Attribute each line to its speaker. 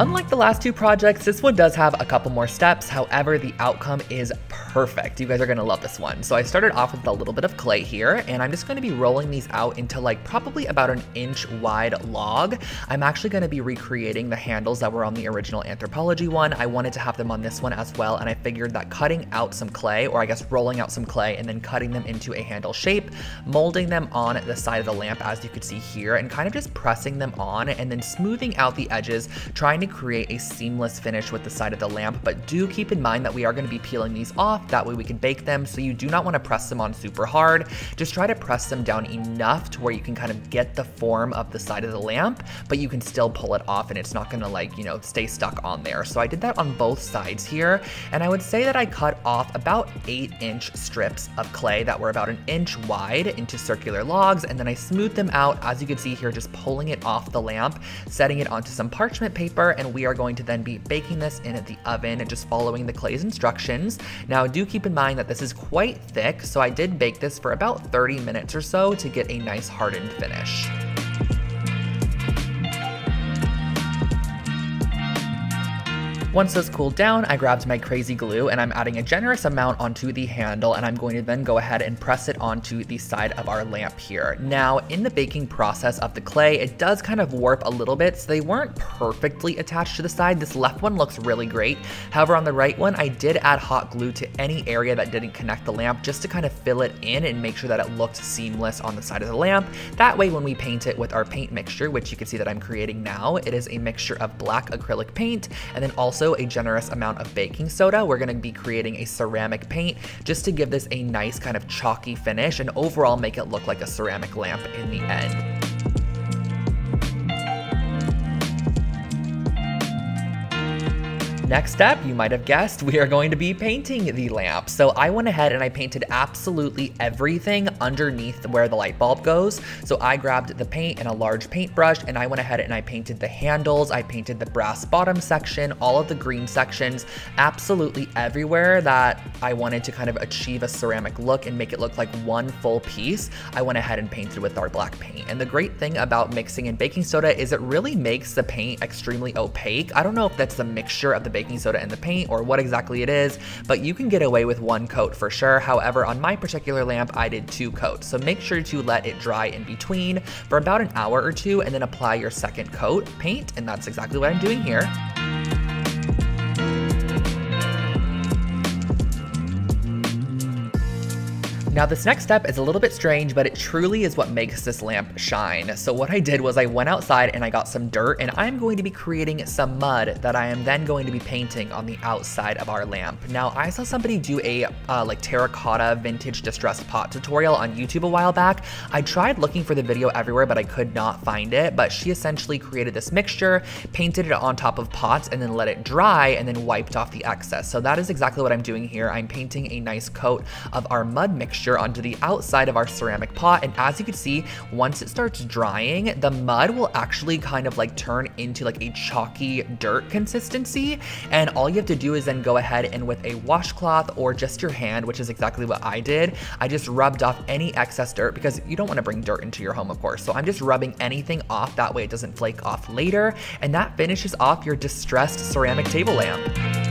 Speaker 1: Unlike the last two projects, this one does have a couple more steps. However, the outcome is perfect. You guys are gonna love this one. So I started off with a little bit of clay here, and I'm just gonna be rolling these out into like probably about an inch wide log. I'm actually gonna be recreating the handles that were on the original Anthropology one. I wanted to have them on this one as well, and I figured that cutting out some clay, or I guess rolling out some clay and then cutting them into a handle shape, molding them on the side of the lamp as you could see here, and kind of just pressing them on and then smoothing out the edges, trying to create a seamless finish with the side of the lamp. But do keep in mind that we are going to be peeling these off, that way we can bake them, so you do not want to press them on super hard. Just try to press them down enough to where you can kind of get the form of the side of the lamp, but you can still pull it off and it's not going to like, you know, stay stuck on there. So I did that on both sides here, and I would say that I cut off about 8-inch strips of clay that were about an inch wide into circular logs, and then I smoothed them out, as you can see here, just pulling it off the lamp, setting it onto some parchment paper, and we are going to then be baking this in the oven, just following the clay's instructions. Now do keep in mind that this is quite thick, so I did bake this for about 30 minutes or so to get a nice hardened finish. Once this cooled down, I grabbed my crazy glue and I'm adding a generous amount onto the handle, and I'm going to then go ahead and press it onto the side of our lamp here. Now, in the baking process of the clay, it does kind of warp a little bit, so they weren't perfectly attached to the side. This left one looks really great. However, on the right one, I did add hot glue to any area that didn't connect the lamp, just to kind of fill it in and make sure that it looked seamless on the side of the lamp. That way, when we paint it with our paint mixture, which you can see that I'm creating now, it is a mixture of black acrylic paint and then also a generous amount of baking soda. We're going to be creating a ceramic paint just to give this a nice kind of chalky finish and overall make it look like a ceramic lamp in the end. Next up, you might have guessed, we are going to be painting the lamp. So I went ahead and I painted absolutely everything underneath where the light bulb goes. So I grabbed the paint and a large paintbrush, and I went ahead and I painted the handles, I painted the brass bottom section, all of the green sections, absolutely everywhere that I wanted to kind of achieve a ceramic look and make it look like one full piece. I went ahead and painted with our black paint. And the great thing about mixing in baking soda is it really makes the paint extremely opaque. I don't know if that's the mixture of the baking soda and the paint or what exactly it is, but you can get away with one coat for sure. However, on my particular lamp, I did 2 coats. So make sure to let it dry in between for about an hour or 2 and then apply your second coat paint. And that's exactly what I'm doing here. Now this next step is a little bit strange, but it truly is what makes this lamp shine. So what I did was I went outside and I got some dirt, and I'm going to be creating some mud that I am then going to be painting on the outside of our lamp. Now I saw somebody do a like terracotta vintage distressed pot tutorial on YouTube a while back. I tried looking for the video everywhere, but I could not find it. But she essentially created this mixture, painted it on top of pots, and then let it dry and then wiped off the excess. So that is exactly what I'm doing here. I'm painting a nice coat of our mud mixture onto the outside of our ceramic pot, and as you can see, once it starts drying, the mud will actually kind of like turn into like a chalky dirt consistency, and all you have to do is then go ahead and with a washcloth or just your hand, which is exactly what I did, I just rubbed off any excess dirt, because you don't want to bring dirt into your home, of course. So I'm just rubbing anything off, that way it doesn't flake off later, and that finishes off your distressed ceramic table lamp.